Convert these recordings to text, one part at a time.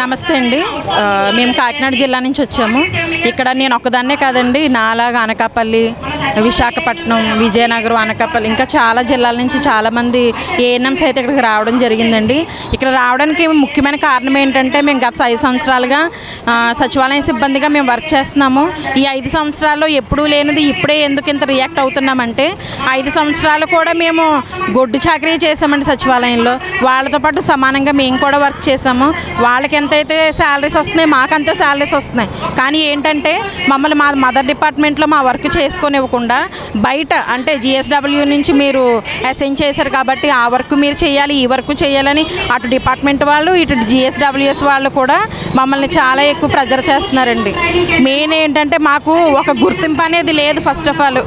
నమస్తే అండి. మేము కాకినాడ జిల్లా నుంచి వచ్చాము. ఇక్కడ నేను ఒక్కదాన్నే కాదండి, నాలాగా అనకాపల్లి, విశాఖపట్నం, విజయనగరం, అనకాపల్లి ఇంకా చాలా జిల్లాల నుంచి చాలామంది ఏఎన్ఎంస్ అయితే ఇక్కడికి రావడం జరిగిందండి. ఇక్కడ రావడానికి ముఖ్యమైన కారణం ఏంటంటే మేము గత 5 సంవత్సరాలుగా సచివాలయ సిబ్బందిగా మేము వర్క్ చేస్తున్నాము. ఈ 5 సంవత్సరాల్లో ఎప్పుడూ లేనిది ఇప్పుడే ఎందుకు ఇంత రియాక్ట్ అవుతున్నామంటే 5 సంవత్సరాలు కూడా మేము గొడ్డు చాకరీ చేసామండి సచివాలయంలో. వాళ్ళతో పాటు సమానంగా మేము కూడా వర్క్ చేసాము. వాళ్ళకి ఎంతైతే శాలరీస్ వస్తున్నాయి మాకంతే శాలరీస్ వస్తున్నాయి. కానీ ఏంటంటే మమ్మల్ని మా మదర్ డిపార్ట్మెంట్లో మా వర్క్ చేసుకొనివ్వకుండా బయట అంటే జిఎస్డబ్ల్యూ నుంచి మీరు అసైన్ చేశారు కాబట్టి ఆ వర్క్ మీరు చేయాలి, ఈ వర్క్ చేయాలని అటు డిపార్ట్మెంట్ వాళ్ళు ఇటు జిఎస్డబ్ల్యూఎస్ వాళ్ళు కూడా మమ్మల్ని చాలా ఎక్కువ ప్రెజర్ చేస్తున్నారండి. మెయిన్ ఏంటంటే మాకు ఒక గుర్తింపు అనేది లేదు. ఫస్ట్ ఆఫ్ ఆల్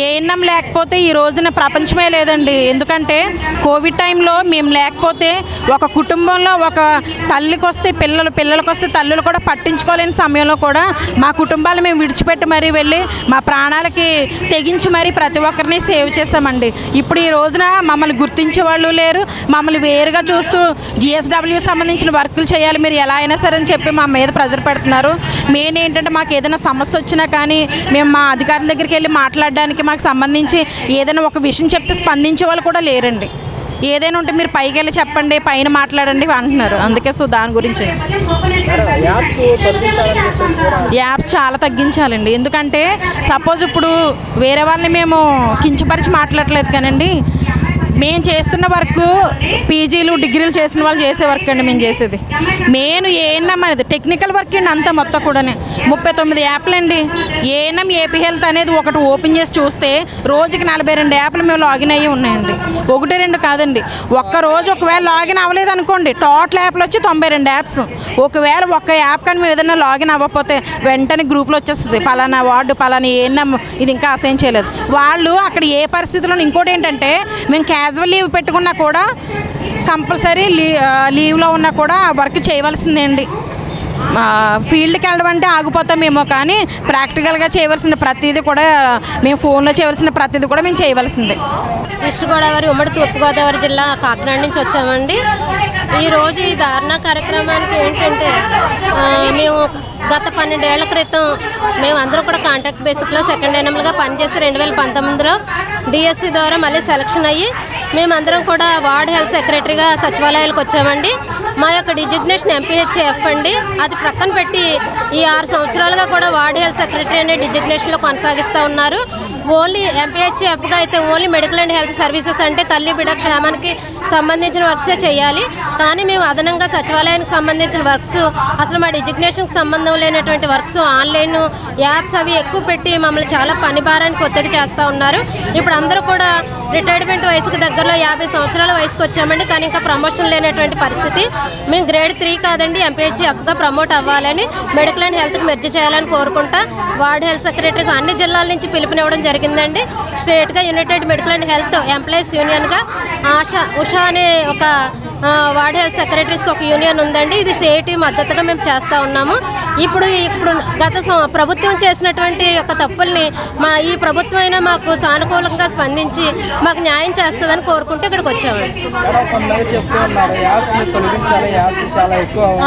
ఏఎన్ఎం లేకపోతే ఈ రోజున ప్రపంచమే లేదండి. ఎందుకంటే కోవిడ్ టైంలో మేము లేకపోతే ఒక కుటుంబంలో ఒక తల్లికి వస్తే పిల్లలకు వస్తే తల్లులు కూడా పట్టించుకోలేని సమయంలో కూడా మా కుటుంబాలు మేము విడిచిపెట్టి మరీ వెళ్ళి మా ప్రాణాలకి తెగించి మరీ ప్రతి ఒక్కరిని సేవ్ చేస్తామండి. ఇప్పుడు ఈ రోజున మమ్మల్ని గుర్తించే వాళ్ళు లేరు. మమ్మల్ని వేరుగా చూస్తూ జిఎస్డబ్ల్యూ సంబంధించిన వర్కులు చేయాలి మీరు ఎలా అయినా సరే అని చెప్పి మా మీద ప్రెజర్ పెడుతున్నారు. మెయిన్ ఏంటంటే మాకు ఏదైనా సమస్య వచ్చినా కానీ మేము మా అధికారుల దగ్గరికి వెళ్ళి మాట్లాడడానికి మాకు సంబంధించి ఏదైనా ఒక విషయం చెప్తే స్పందించే వాళ్ళు కూడా లేరండి. ఏదైనా ఉంటే మీరు పైకి వెళ్ళి చెప్పండి, పైన మాట్లాడండి అంటున్నారు. అందుకే సో దాని గురించి యాప్స్ చాలా తగ్గించాలండి. ఎందుకంటే సపోజ్ ఇప్పుడు వేరే వాళ్ళని మేము కించపరిచి మాట్లాడలేదు కానండి, మేము చేస్తున్న వర్క్ పీజీలు డిగ్రీలు చేసిన వాళ్ళు చేసే వర్క్ అండి. మేము చేసేది మెయిన్ ఏఎన్ఎం అనేది టెక్నికల్ వర్క్ అండి. అంతా మొత్తం కూడా 39 యాప్లు అండి. ఏఎన్ఎం ఏపీ హెల్త్ అనేది ఒకటి ఓపెన్ చేసి చూస్తే రోజుకి 42 యాప్లు మేము లాగిన్ అయ్యి ఉన్నాయండి. 1-2 కాదండి. ఒక్కరోజు ఒకవేళ లాగిన్ అవ్వలేదు అనుకోండి, టోటల్ యాప్లు వచ్చి 92 యాప్స్. ఒకవేళ ఒక్క యాప్ కానీ మేము ఏదైనా లాగిన్ అవ్వకపోతే వెంటనే గ్రూప్లో వచ్చేస్తుంది పలానా వార్డు పలానా ఏఎన్ఎం ఇది ఇంకా అసైన్ చేయలేదు. వాళ్ళు అక్కడ ఏ పరిస్థితుల్లో ఇంకోటి ఏంటంటే మేము క్యాజువల్ లీవ్ పెట్టుకున్నా కూడా కంపల్సరీ లీవ్లో ఉన్నా కూడా వర్క్ చేయవలసిందే అండి. ఫీల్డ్కి వెళ్ళడం అంటే ఆగిపోతామేమో కానీ ప్రాక్టికల్గా చేయవలసిన ప్రతిదీ కూడా మేము ఫోన్లో చేయవలసిన ప్రతిదీ కూడా మేము చేయవలసిందే. ఈస్ట్ గోదావరి ఉమ్మడి తూర్పుగోదావరి జిల్లా కాకినాడ నుంచి వచ్చామండి. ఈరోజు ఈ ధారణ కార్యక్రమానికి ఏంటంటే మేము గత 12 ఏళ్ల క్రితం మేము అందరూ కూడా కాంట్రాక్ట్ బేసిక్లో సెకండ్ ఎన్ఎంలుగా పనిచేసి 2019లో డిఎస్సి ద్వారా మళ్ళీ సెలక్షన్ అయ్యి మేమందరం కూడా వార్డ్ హెల్త్ సెక్రటరీగా సచివాలయాలకు వచ్చామండి. మా యొక్క డిజిగ్నేషన్ ఎంపీహెచ్ఎఫ్ అండి. అది ప్రక్కన పెట్టి ఈ 6 సంవత్సరాలుగా కూడా వార్డ్ హెల్త్ సెక్రటరీ అనే డిజిగ్నేషన్లో కొనసాగిస్తూ ఉన్నారు. ఓన్లీ ఎంపీహెచ్ఎఫ్గా అయితే only medical and health services అంటే తల్లి బిడ్డ క్షేమానికి సంబంధించిన వర్క్సే చేయాలి. కానీ మేము అదనంగా సచివాలయానికి సంబంధించిన వర్క్స్ అసలు మా డిజిగ్నేషన్కి సంబంధం లేనటువంటి వర్క్స్ ఆన్లైన్ యాప్స్ అవి ఎక్కువ పెట్టి మమ్మల్ని చాలా పని భారానికి ఒత్తిడి చేస్తూ ఉన్నారు. ఇప్పుడు అందరూ కూడా రిటైర్మెంట్ వయసుకు దగ్గరలో 50 సంవత్సరాల వయసుకు వచ్చామండి. కానీ ఇంకా ప్రమోషన్ లేనటువంటి పరిస్థితి. మేము గ్రేడ్ 3 కాదండి ఎంపీహెచ్ఎఫ్గా ప్రమోట్ అవ్వాలని మెడికల్ అండ్ హెల్త్కి మెర్జ్ చేయాలని కోరుకుంటా వార్డ్ హెల్త్ సెక్రటరీస్ అన్ని జిల్లాల నుంచి పిలుపునివ్వడం జరిగిందండి. స్టేట్గా united medical and health employees యూనియన్గా ఉషా అనే ఒక వార్డ్ హెల్త్ సెక్రటరీస్కి ఒక యూనియన్ ఉందండి. ఇది సిఐటి మద్దతుగా మేము చేస్తూ ఉన్నాము. ఇప్పుడు గత ప్రభుత్వం చేసినటువంటి ఒక తప్పుల్ని ఈ ప్రభుత్వం అయినా మాకు సానుకూలంగా స్పందించి మాకు న్యాయం చేస్తుందని కోరుకుంటూ ఇక్కడికి వచ్చామండి.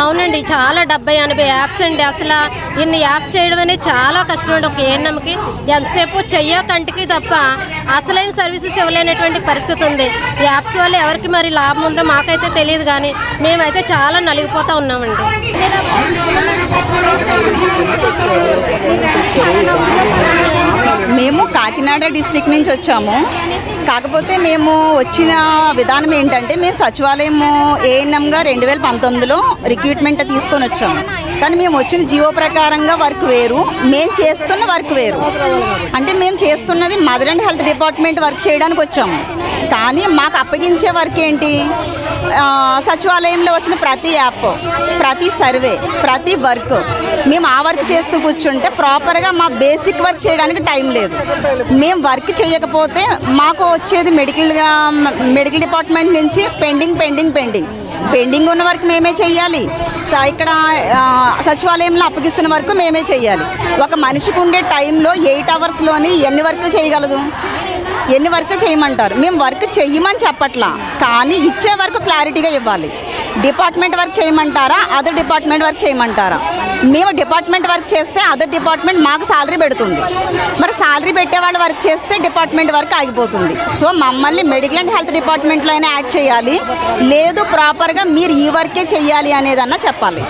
అవునండి, చాలా 70-80 యాప్స్ అండి. అసలు ఇన్ని యాప్స్ చేయడం అనేది చాలా కష్టం అండి. ఒక ఏఎన్ఎంకి ఎంతసేపు చెయ్యో కంటికి తప్ప అసలైన సర్వీసెస్ ఇవ్వలేనటువంటి పరిస్థితి ఉంది. యాప్స్ వల్ల ఎవరికి మరి లాభం ఉందో మాకైతే తెలియదు, కానీ మేమైతే చాలా నలిగిపోతూ ఉన్నామండి. మేము కాకినాడ డిస్ట్రిక్ట్ నుంచి వచ్చాము. కాకపోతే మేము వచ్చిన విధానం ఏంటంటే మేము సచివాలయం ఏఎన్ఎంగా 2019లో రిక్రూట్మెంట్ తీసుకొని వచ్చాము. కానీ మేము వచ్చిన జీవో ప్రకారంగా వర్క్ వేరు, మేము చేస్తున్న వర్క్ వేరు. అంటే మేము చేస్తున్నది mother and health department work చేయడానికి వచ్చాము. కానీ మాకు అప్పగించే వర్క్ ఏంటి, సచివాలయంలో వచ్చిన ప్రతి యాప్, ప్రతి సర్వే, ప్రతి వర్క్ మేము ఆ వర్క్ చేస్తూ కూర్చుంటే ప్రాపర్గా మా బేసిక్ వర్క్ చేయడానికి టైం లేదు. మేము వర్క్ చేయకపోతే మాకు వచ్చేది మెడికల్ డిపార్ట్మెంట్ నుంచి పెండింగ్ ఉన్న వర్క్ మేమే చేయాలి. ఇక్కడ సచివాలయంలో అప్పగిస్తున్న వర్క్ మేమే చేయాలి. ఒక మనిషికి ఉండే టైంలో 8 అవర్స్లోని ఎన్ని వర్క్లు చేయగలదు? ఎన్ని వర్క్ చేయమంటారు? మేము వర్క్ చెయ్యమని చెప్పట్లా, కానీ ఇచ్చే వరకు క్లారిటీగా ఇవ్వాలి. డిపార్ట్మెంట్ వర్క్ చేయమంటారా, అదర్ డిపార్ట్మెంట్ వర్క్ చేయమంటారా? మేము డిపార్ట్మెంట్ వర్క్ చేస్తే అదర్ డిపార్ట్మెంట్ మాకు శాలరీ పెడుతుంది, మరి శాలరీ పెట్టేవాళ్ళు వర్క్ చేస్తే డిపార్ట్మెంట్ వర్క్ ఆగిపోతుంది. సో మమ్మల్ని మెడికల్ అండ్ హెల్త్ డిపార్ట్మెంట్లో అయినా యాడ్ చేయాలి, లేదు ప్రాపర్గా మీరు ఈ వర్కే చేయాలి అనేదన్నా చెప్పాలి.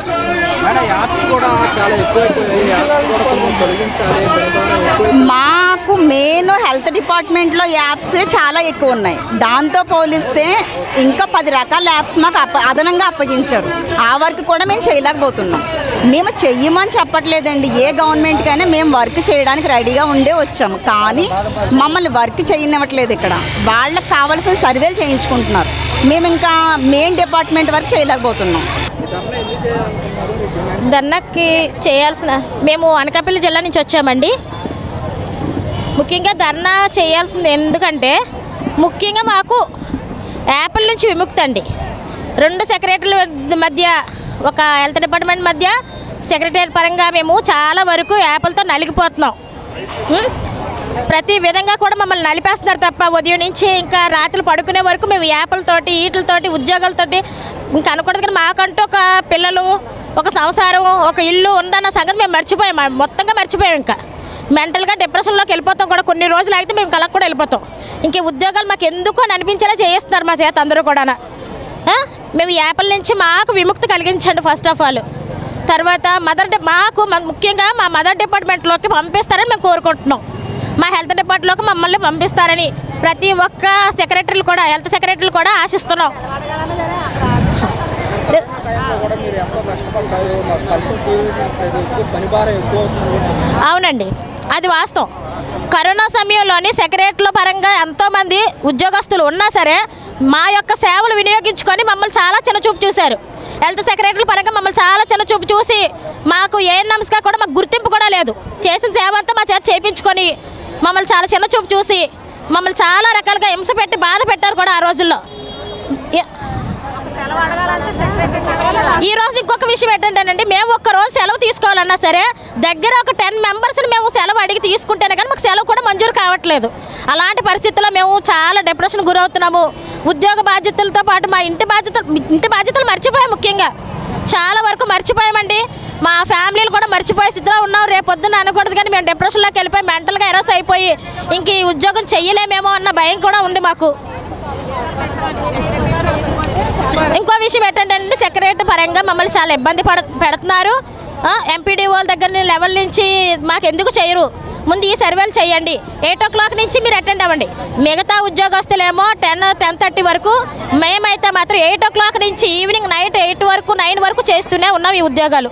మాకు మెయిన్ హెల్త్ డిపార్ట్మెంట్లో యాప్సే చాలా ఎక్కువ ఉన్నాయి. దాంతో పోలిస్తే ఇంకా 10 రకాల యాప్స్ మాకు అదనంగా అప్పగించారు. ఆ వర్క్ కూడా మేము చేయలేకపోతున్నాం. మేము చెయ్యమని చెప్పట్లేదండి, ఏ గవర్నమెంట్కైనా మేము వర్క్ చేయడానికి రెడీగా ఉండే వచ్చాము, కానీ మమ్మల్ని వర్క్ చేయనివ్వట్లేదు. ఇక్కడ వాళ్ళకి కావాల్సిన సర్వేలు చేయించుకుంటున్నారు, మేము ఇంకా మెయిన్ డిపార్ట్మెంట్ వర్క్ చేయలేకపోతున్నాం. ధర్నాకి చేయాల్సిన మేము అనకాపల్లి జిల్లా నుంచి వచ్చామండి. ముఖ్యంగా ధర్నా చేయాల్సింది ఎందుకంటే ముఖ్యంగా మాకు యాప్ల నుంచి విముక్తి అండి. 2 సెక్రటరీల మధ్య, ఒక హెల్త్ డిపార్ట్మెంట్ మధ్య సెక్రటరీ పరంగా మేము చాలా వరకు యాప్లతో నలిగిపోతున్నాం. ప్రతి విధంగా కూడా మమ్మల్ని నలిపేస్తున్నారు తప్ప ఉదయం నుంచి ఇంకా రాత్రులు పడుకునే వరకు మేము యాప్లతోటి వీటితోటి ఉద్యోగాలతోటి ఇంకా అనకూడదు. కానీ మాకంటూ ఒక పిల్లలు, ఒక సంసారం, ఒక ఇల్లు ఉందన్న సంగతి మేము మర్చిపోయాం, మొత్తంగా మర్చిపోయాం. ఇంకా మెంటల్గా డిప్రెషన్లోకి వెళ్ళిపోతాం కూడా. కొన్ని రోజులు అయితే మేము కళకు కూడా వెళ్ళిపోతాం. ఇంక ఉద్యోగాలు మాకు ఎందుకు అని అనిపించేలా చేస్తున్నారు మా చేత అందరూ కూడా. మేము యాప్ల నుంచి మాకు విముక్తి కలిగించండి ఫస్ట్ ఆఫ్ ఆల్. తర్వాత మాకు ముఖ్యంగా మా మదర్ డిపార్ట్మెంట్లోకి పంపిస్తారని మేము కోరుకుంటున్నాం. మా హెల్త్ డిపార్ట్మెంట్లోకి మమ్మల్ని పంపిస్తారని ప్రతి ఒక్క సెక్రటరీలు కూడా, హెల్త్ సెక్రటరీలు కూడా ఆశిస్తున్నాం. అవునండి, అది వాస్తవం. కరోనా సమయంలోని సెక్రటరీల పరంగా ఎంతోమంది ఉద్యోగస్తులు ఉన్నా సరే మా యొక్క సేవలు వినియోగించుకొని మమ్మల్ని చాలా చిన్నచూపు చూశారు. హెల్త్ సెక్రటరీల పరంగా మమ్మల్ని చాలా చిన్నచూపు చూసి మాకు ఏఎన్ఎంస్గా కూడా మాకు గుర్తింపు కూడా లేదు. చేసిన సేవ అంతా మా చేత చేయించుకొని మమ్మల్ని చాలా చిన్నచూపు చూసి మమ్మల్ని చాలా రకాలుగా హింస పెట్టి బాధ పెట్టారు కూడా ఆ రోజుల్లో. ఈ రోజు ఇంకొక విషయం ఏంటంటేనండి, మేము ఒక్కరోజు సెలవు తీసుకోవాలన్నా సరే దగ్గర ఒక 10 మెంబర్స్ని మేము సెలవు అడిగి తీసుకుంటేనే కానీ మాకు సెలవు కూడా మంజూరు కావట్లేదు. అలాంటి పరిస్థితుల్లో మేము చాలా డిప్రెషన్ గురవుతున్నాము. ఉద్యోగ బాధ్యతలతో పాటు మా ఇంటి బాధ్యతలు మర్చిపోయాం. ముఖ్యంగా చాలా వరకు మర్చిపోయామండి. మా ఫ్యామిలీలు కూడా మర్చిపోయే స్థితిలో ఉన్నాం. రేపొద్దున అనకూడదు కానీ మేము డిప్రెషన్లోకి వెళ్ళిపోయి మెంటల్గా ఎరస్ అయిపోయి ఇంక ఈ ఉద్యోగం చెయ్యలేమేమో అన్న భయం కూడా ఉంది మాకు. ఇంకో విషయం ఏంటంటే సెక్రటరీ పరంగా మమ్మల్ని చాలా ఇబ్బంది పెడుతున్నారు. ఎంపీడీఓల దగ్గర లెవెల్ నుంచి మాకు ఎందుకు చేయరు, ముందు ఈ సర్వేలు చేయండి, 8 o'clock నుంచి మీరు అటెండ్ అవ్వండి. మిగతా ఉద్యోగస్తులేమో 10-10:30 వరకు, మేమైతే మాత్రం 8 o'clock నుంచి ఈవినింగ్ నైట్ 8 వరకు 9 వరకు చేస్తూనే ఉన్నాం ఈ ఉద్యోగాలు.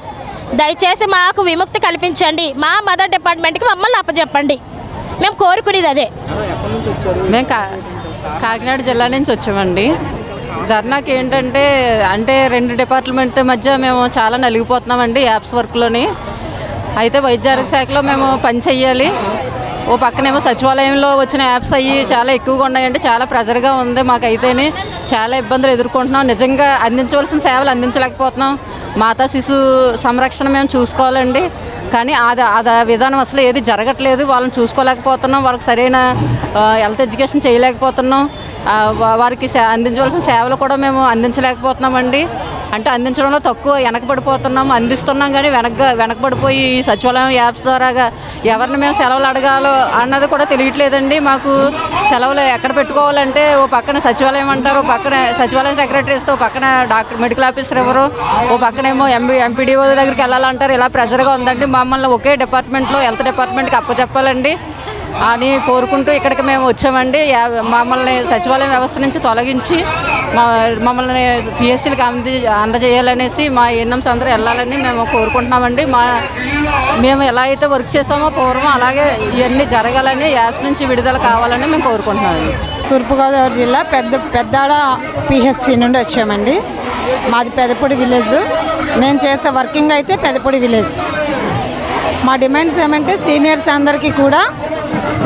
దయచేసి మాకు విముక్తి కల్పించండి, మా మదర్ డిపార్ట్మెంట్కి మమ్మల్ని అప్పచెప్పండి, మేము కోరుకునేది అదే. మేము కాకినాడ జిల్లా నుంచి వచ్చామండి. ధర్నాకి ఏంటంటే 2 డిపార్ట్మెంట్ మధ్య మేము చాలా నలిగిపోతున్నామండి యాప్స్ వర్క్లోని. అయితే వైద్య ఆరోగ్య శాఖలో మేము పని చెయ్యాలి, ఓ పక్కనేమో సచివాలయంలో వచ్చిన యాప్స్ అయ్యి చాలా ఎక్కువగా ఉన్నాయండి. చాలా ప్రెజర్గా ఉంది మాకైతేనే, చాలా ఇబ్బందులు ఎదుర్కొంటున్నాం. నిజంగా అందించవలసిన సేవలు అందించలేకపోతున్నాం. మాతా శిశు సంరక్షణ మేము చూసుకోవాలండి, కానీ అది విధానం అసలు ఏది జరగట్లేదు. వాళ్ళని చూసుకోలేకపోతున్నాం, వాళ్ళకి సరైన హెల్త్ ఎడ్యుకేషన్ చేయలేకపోతున్నాం. వారికి అందించవలసిన సేవలు కూడా మేము అందించలేకపోతున్నామండి. అందించడంలో తక్కువ వెనకబడిపోతున్నాము. అందిస్తున్నాం కానీ వెనకబడిపోయి ఈ సచివాలయం యాప్స్ ద్వారాగా ఎవరిని మేము సెలవులు అడగాలో అన్నది కూడా తెలియట్లేదండి. మాకు సెలవులు ఎక్కడ పెట్టుకోవాలంటే ఓ పక్కన సచివాలయం అంటారు, ఓ పక్కన సచివాలయం సెక్రటరీ ఇస్తే ఓ పక్కన మెడికల్ ఆఫీసర్ ఎవరు, ఓ పక్కనేమో ఎంపీడీఓ దగ్గరికి వెళ్ళాలంటారు. ఇలా ప్రెజర్గా ఉందండి. మమ్మల్ని ఒకే డిపార్ట్మెంట్లో హెల్త్ డిపార్ట్మెంట్కి అప్పచెప్పాలండి అని కోరుకుంటూ ఇక్కడికి మేము వచ్చామండి. మమ్మల్ని సచివాలయం వ్యవస్థ నుంచి తొలగించి మమ్మల్ని పిఎస్సీలకు అందజేయాలనేసి మా ఏఎన్ఎంస్ అందరూ వెళ్ళాలని మేము కోరుకుంటున్నామండి. మేము ఎలా అయితే వర్క్ చేసామో పూర్వం అలాగే ఇవన్నీ జరగాలని, యాప్స్ నుంచి విడుదల కావాలని మేము కోరుకుంటున్నామండి. తూర్పుగోదావరి జిల్లా పెద్దాడ పిహెచ్సి నుండి వచ్చామండి. మాది పెదపూడి విలేజ్. నేను చేసే వర్కింగ్ అయితే పెదపూడి విలేజ్. మా డిమాండ్స్ ఏమంటే సీనియర్స్ అందరికీ కూడా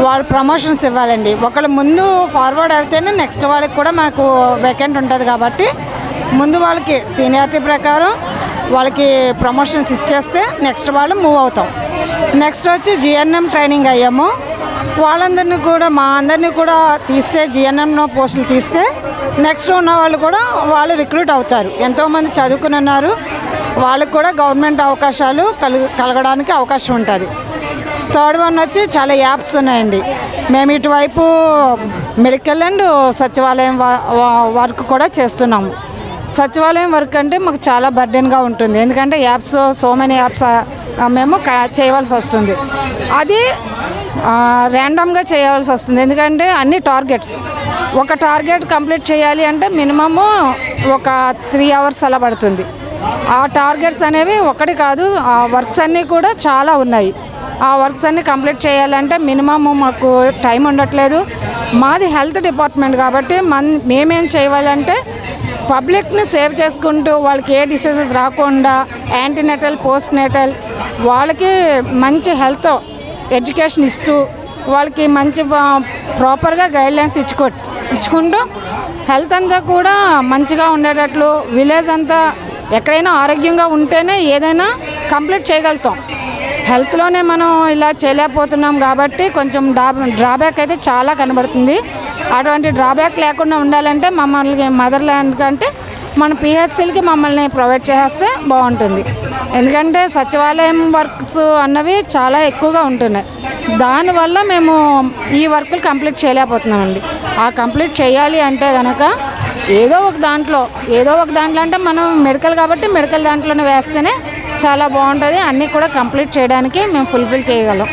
వాళ్ళు ప్రమోషన్స్ ఇవ్వాలండి. ఒకళ్ళు ముందు ఫార్వర్డ్ అయితేనే నెక్స్ట్ వాళ్ళకి కూడా మాకు వేకెంట్ ఉంటుంది కాబట్టి ముందు వాళ్ళకి సీనియారిటీ ప్రకారం వాళ్ళకి ప్రమోషన్స్ ఇచ్చేస్తే నెక్స్ట్ వాళ్ళు మూవ్ అవుతాం. నెక్స్ట్ వచ్చి జిఎన్ఎం ట్రైనింగ్ అయ్యాము. వాళ్ళందరినీ కూడా మా అందరినీ కూడా తీస్తే జిఎన్ఎంలో పోస్టులు తీస్తే నెక్స్ట్ ఉన్న వాళ్ళు కూడా వాళ్ళు రిక్రూట్ అవుతారు. ఎంతోమంది చదువుకుని ఉన్నారు, వాళ్ళకు కూడా గవర్నమెంట్ అవకాశాలు కలగడానికి అవకాశం ఉంటుంది. థర్డ్ వన్ వచ్చి చాలా యాప్స్ ఉన్నాయండి. మేము ఇటువైపు మెడికల్ అండ్ సచివాలయం వర్క్ కూడా చేస్తున్నాము. సచివాలయం వర్క్ అంటే మాకు చాలా బర్డెన్గా ఉంటుంది, ఎందుకంటే యాప్స్ సో మెనీ యాప్స్ మేము చేయవలసి వస్తుంది. అది ర్యాండమ్గా చేయవలసి వస్తుంది, ఎందుకంటే అన్ని టార్గెట్స్. ఒక టార్గెట్ కంప్లీట్ చేయాలి అంటే మినిమము ఒక 3 hours అలా పడుతుంది. ఆ టార్గెట్స్ అనేవి ఒకటి కాదు, ఆ వర్క్స్ అన్నీ కూడా చాలా ఉన్నాయి. ఆ వర్క్స్ అన్నీ కంప్లీట్ చేయాలంటే మినిమమ్ మాకు టైం ఉండట్లేదు. మాది హెల్త్ డిపార్ట్మెంట్ కాబట్టి మేమేం చేయాలంటే పబ్లిక్ని సేవ్ చేసుకుంటూ వాళ్ళకి ఏ డిసీజెస్ రాకుండా యాంటీనేటల్, పోస్ట్ నేటల్ వాళ్ళకి మంచి హెల్త్ ఎడ్యుకేషన్ ఇస్తూ వాళ్ళకి మంచి ప్రాపర్గా గైడ్లైన్స్ ఇచ్చుకుంటూ హెల్త్ అంతా కూడా మంచిగా ఉండేటట్లు, విలేజ్ అంతా ఎక్కడైనా ఆరోగ్యంగా ఉంటేనే ఏదైనా కంప్లీట్ చేయగలుగుతాం. హెల్త్లోనే మనం ఇలా చేయలేకపోతున్నాం కాబట్టి కొంచెం డ్రాబ్యాక్ అయితే చాలా కనబడుతుంది. అటువంటి డ్రాబ్యాక్ లేకుండా ఉండాలంటే మమ్మల్ని మదర్ ల్యాండ్ కంటే మన పిహెచ్సిలకి మమ్మల్ని ప్రొవైడ్ చేస్తే బాగుంటుంది. ఎందుకంటే సచివాలయం వర్క్స్ అన్నవి చాలా ఎక్కువగా ఉంటున్నాయి. దానివల్ల మేము ఈ వర్కులు కంప్లీట్ చేయలేకపోతున్నామండి. ఆ కంప్లీట్ చేయాలి అంటే కనుక ఏదో ఒక దాంట్లో అంటే మనం మెడికల్ కాబట్టి మెడికల్ దాంట్లోనే వేస్తేనే చాలా బాగుంటుంది. అన్నీ కూడా కంప్లీట్ చేయడానికి మేము ఫుల్ఫిల్ చేయగలం.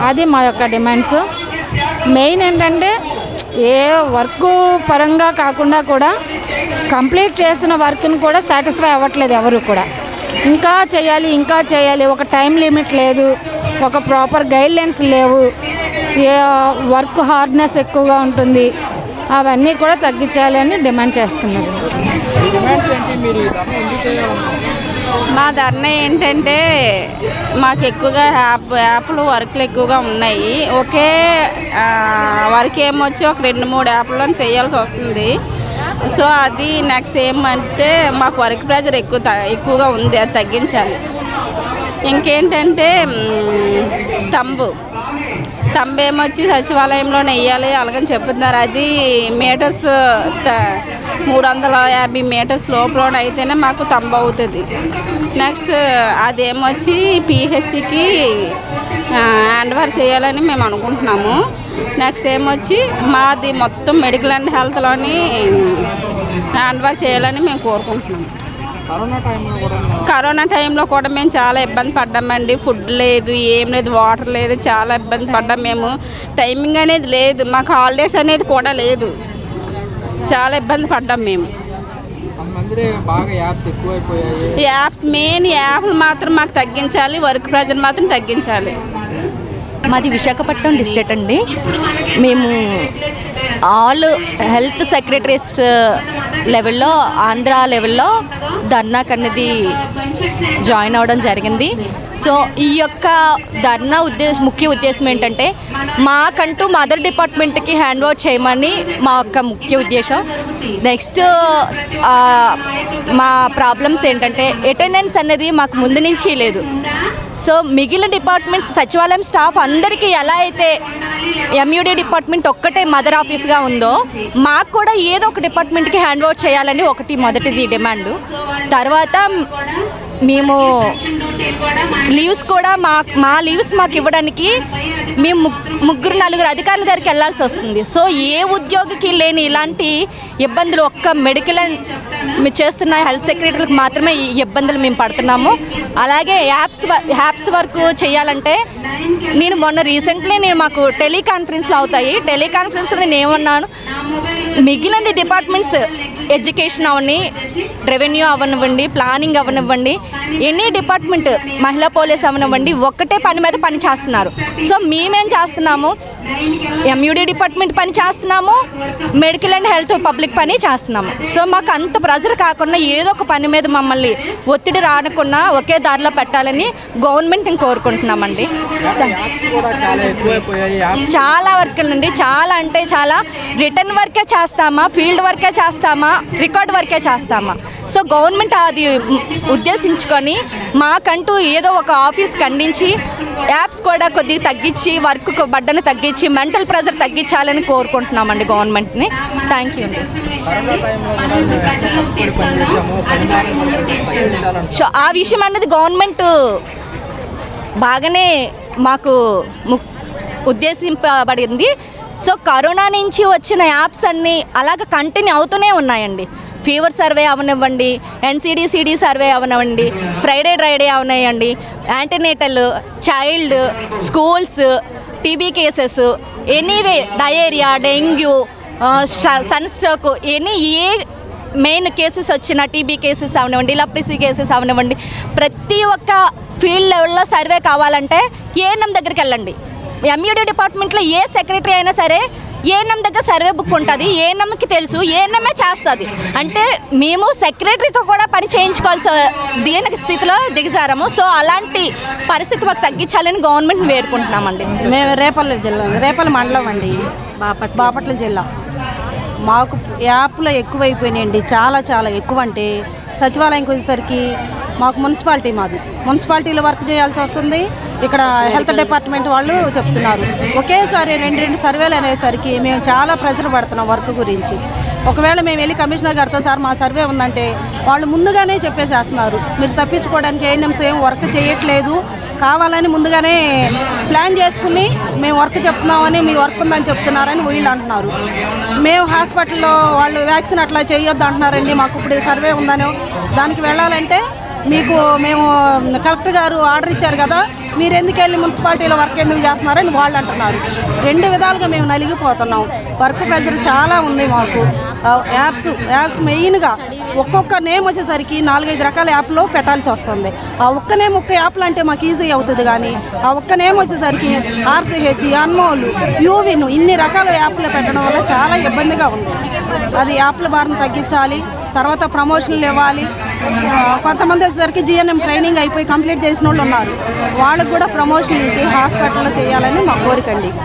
అది మా యొక్క డిమాండ్స్. మెయిన్ ఏంటంటే ఏ వర్క్ పరంగా కాకుండా కూడా కంప్లీట్ చేసిన వర్క్ని కూడా సాటిస్ఫై అవ్వట్లేదు ఎవరు కూడా. ఇంకా చేయాలి, ఒక టైం లిమిట్ లేదు, ఒక ప్రాపర్ గైడ్లైన్స్ లేవు, వర్క్ హార్డ్నెస్ ఎక్కువగా ఉంటుంది. అవన్నీ కూడా తగ్గించాలని డిమాండ్ చేస్తున్నారు. మా ధర్నా ఏంటంటే మాకు ఎక్కువగా యాప్లు వర్క్లు ఎక్కువగా ఉన్నాయి. ఒకే వర్క్ ఏమొచ్చి ఒక 2-3 యాప్లలో చేయాల్సి వస్తుంది. సో అది నెక్స్ట్ ఏమంటే మాకు వర్క్ ప్రెజర్ ఎక్కువగా ఉంది, అది తగ్గించాలి. ఇంకేంటంటే తంబు ఏమొచ్చి సచివాలయంలోనే వేయాలి అలాగని చెప్తున్నారు. అది మీటర్స్ 350 మీటర్స్ లోపల అయితేనే మాకు తంబు అవుతుంది. నెక్స్ట్ అదేమొచ్చి పిహెచ్సికి హ్యాండ్ ఓవర్ చేయాలని మేము అనుకుంటున్నాము. నెక్స్ట్ ఏమొచ్చి మాది మొత్తం మెడికల్ అండ్ హెల్త్లోని హ్యాండ్ ఓవర్ చేయాలని మేము కోరుకుంటున్నాము. కరోనా టైంలో కూడా మేము చాలా ఇబ్బంది పడ్డామండి. ఫుడ్ లేదు, ఏం లేదు, వాటర్ లేదు, చాలా ఇబ్బంది పడ్డాం మేము. టైమింగ్ అనేది లేదు, మాకు హాలిడేస్ అనేది కూడా లేదు, చాలా ఇబ్బంది పడ్డాం మేము. యాప్స్ మెయిన్ యాప్లు మాత్రం మాకు తగ్గించాలి, వర్క్ ప్రెజర్ మాత్రం తగ్గించాలి. మాది విశాఖపట్నం డిస్ట్రిక్ట్ అండి. మేము ఆల్ హెల్త్ సెక్రటరీస్ లెవెల్లో, ఆంధ్ర లెవెల్లో ధర్నాకు అనేది జాయిన్ అవ్వడం జరిగింది. సో ఈ యొక్క ధర్నా ముఖ్య ఉద్దేశం ఏంటంటే మాకంటూ మదర్ డిపార్ట్మెంట్కి హ్యాండ్ ఓవర్ చేయమని మా యొక్క ముఖ్య ఉద్దేశం. నెక్స్ట్ మా ప్రాబ్లమ్స్ ఏంటంటే అటెండెన్స్ అనేది మాకు ముందు నుంచి లేదు. సో మిగిలిన డిపార్ట్మెంట్స్ సచివాలయం స్టాఫ్ అందరికీ ఎలా అయితే ఎంయూడీ డిపార్ట్మెంట్ ఒక్కటే మదర్ ఆఫీస్గా ఉందో మాకు కూడా ఏదో ఒక డిపార్ట్మెంట్కి హ్యాండ్ ఓవర్ చేయాలని మొదటిది డిమాండ్. తర్వాత మేము లీవ్స్ కూడా మా లీవ్స్ మాకు ఇవ్వడానికి మేము 3-4 అధికారుల దగ్గరికి వెళ్ళాల్సి వస్తుంది. సో ఏ ఉద్యోగికి లేని ఇలాంటి ఇబ్బందులు ఒక్క మెడికల్ అండ్ చేస్తున్న హెల్త్ సెక్రటరీలకు మాత్రమే ఈ ఇబ్బందులు మేము పడుతున్నాము. అలాగే యాప్స్ వర్క్ చేయాలంటే నేను మొన్న రీసెంట్లీ మాకు టెలికాన్ఫరెన్స్లు అవుతాయి. టెలికాన్ఫరెన్స్లో నేను ఏమన్నాను, మిగిలిన డిపార్ట్మెంట్స్ ఎడ్యుకేషన్ అవని, రెవెన్యూ అవనివ్వండి, ప్లానింగ్ అవనివ్వండి, ఎనీ డిపార్ట్మెంట్, మహిళా పోలీస్ అవనివ్వండి, ఒక్కటే పని మీద పని చేస్తున్నారు. సో మేమేం చేస్తున్నాము, ఎంయూడీ డిపార్ట్మెంట్ పని చేస్తున్నాము, మెడికల్ అండ్ హెల్త్ పబ్లిక్ పని చేస్తున్నాము. సో మాకు అంత ప్రెజర్ కాకుండా ఏదో ఒక పని మీద మమ్మల్ని ఒత్తిడి రాకుండా ఒకే దారిలో పెట్టాలని గవర్నమెంట్ని కోరుకుంటున్నామండి. చాలా వర్కుల నుండి చాలా అంటే చాలా రిటర్న్ వర్కే చాలా చేస్తామా, ఫీల్డ్ వర్కే చేస్తామా, రికార్డ్ వర్కే చేస్తామా? సో గవర్నమెంట్ అది ఉద్దేశించుకొని మాకంటూ ఏదో ఒక ఆఫీస్ ఖండించి యాప్స్ కూడా కొద్దిగా తగ్గించి, వర్క్ బడ్డను తగ్గించి, మెంటల్ ప్రెజర్ తగ్గించాలని కోరుకుంటున్నామండి గవర్నమెంట్ని. థ్యాంక్ యూ అండి. సో ఆ విషయం అన్నది గవర్నమెంట్ బాగానే మాకు ఉద్దేశింపబడింది. సో కరోనా నుంచి వచ్చిన యాప్స్ అన్నీ అలాగ కంటిన్యూ అవుతూనే ఉన్నాయండి. ఫీవర్ సర్వే అవనివ్వండి, NCD/CD సర్వే అవనివ్వండి, ఫ్రైడే డ్రైడే అవనివ్వండి, antenatal, child, schools, TB cases, anyway diarrhoea, dengue, sunstroke, ఏ మెయిన్ కేసెస్ వచ్చిన TB కేసెస్ అవనివ్వండి, లెప్రసీ కేసెస్ అవనివ్వండి, ప్రతి ఒక్క ఫీల్డ్ లెవెల్లో సర్వే కావాలంటే ఏఎన్ఎం దగ్గరికి వెళ్ళండి. MUD డిపార్ట్మెంట్లో ఏ సెక్రటరీ అయినా సరే ఏఎన్ఎం దగ్గర సర్వే బుక్ ఉంటుంది. ఏఎన్ఎంకి తెలుసు, ఏఎన్ఎంఏ చేస్తుంది. అంటే మేము సెక్రటరీతో కూడా పని చేయించుకోవాల్సి దీనికి స్థితిలో దిగజారము. సో అలాంటి పరిస్థితి మాకు తగ్గించాలని గవర్నమెంట్ వేడుకుంటున్నామండి. మేము రేపల్లి మండలం అండి, బాపట్ల జిల్లా. మాకు యాప్లు ఎక్కువైపోయినాయండి, చాలా ఎక్కువ. అంటే సచివాలయంకి వచ్చేసరికి మాకు మున్సిపాలిటీలో వర్క్ చేయాల్సి వస్తుంది. ఇక్కడ హెల్త్ డిపార్ట్మెంట్ వాళ్ళు చెప్తున్నారు ఒకేసారి రెండు సర్వేలు అనేసరికి మేము చాలా ప్రెజర్ పడుతున్నాం వర్క్ గురించి. ఒకవేళ మేము వెళ్ళి కమిషనర్ గారితో సార్ మా సర్వే ఉందంటే వాళ్ళు ముందుగానే చెప్పేసేస్తున్నారు, మీరు తప్పించుకోవడానికి ఏఎన్ఎంస్ ఏం వర్క్ చేయట్లేదు, కావాలని ముందుగానే ప్లాన్ చేసుకుని మేము వర్క్ చెప్తున్నామని, మీ వర్క్ ఉందని చెప్తున్నారని వీళ్ళు అంటున్నారు. మేము హాస్పిటల్లో వాళ్ళు వ్యాక్సిన్ అట్లా చేయొద్దు అంటున్నారండి. మాకు ఇప్పుడు సర్వే ఉందనో దానికి వెళ్ళాలంటే మేము కలెక్టర్ గారు ఆర్డర్ ఇచ్చారు కదా, మీరు ఎందుకు వెళ్ళి మున్సిపాలిటీలో వర్క్ ఎందుకు చేస్తున్నారని వాళ్ళు అంటున్నారు. రెండు విధాలుగా మేము నలిగిపోతున్నాం. వర్క్ ప్రెషర్ చాలా ఉంది మాకు. యాప్స్ మెయిన్గా ఒక్కొక్క నేమ్ వచ్చేసరికి 4-5 రకాల యాప్లో పెట్టాల్సి వస్తుంది. ఆ ఒక్క నేమ్ ఒక్క యాప్లు అంటే మాకు ఈజీ అవుతుంది, కానీ ఆ ఒక్క నేమ్ వచ్చేసరికి RCH, అన్మోల్, యూవిన్ ఇన్ని రకాల యాప్లు పెట్టడం వల్ల చాలా ఇబ్బందిగా ఉంది. అది యాప్ల భారం తగ్గించాలి, తర్వాత ప్రమోషన్లు ఇవ్వాలి. కొంతమంది వచ్చేసరికి GNM ట్రైనింగ్ అయిపోయి కంప్లీట్ చేసిన వాళ్ళు ఉన్నారు, వాళ్ళకు కూడా ప్రమోషన్లు ఇచ్చి హాస్పిటల్లో చేయాలని మా కోరికండి.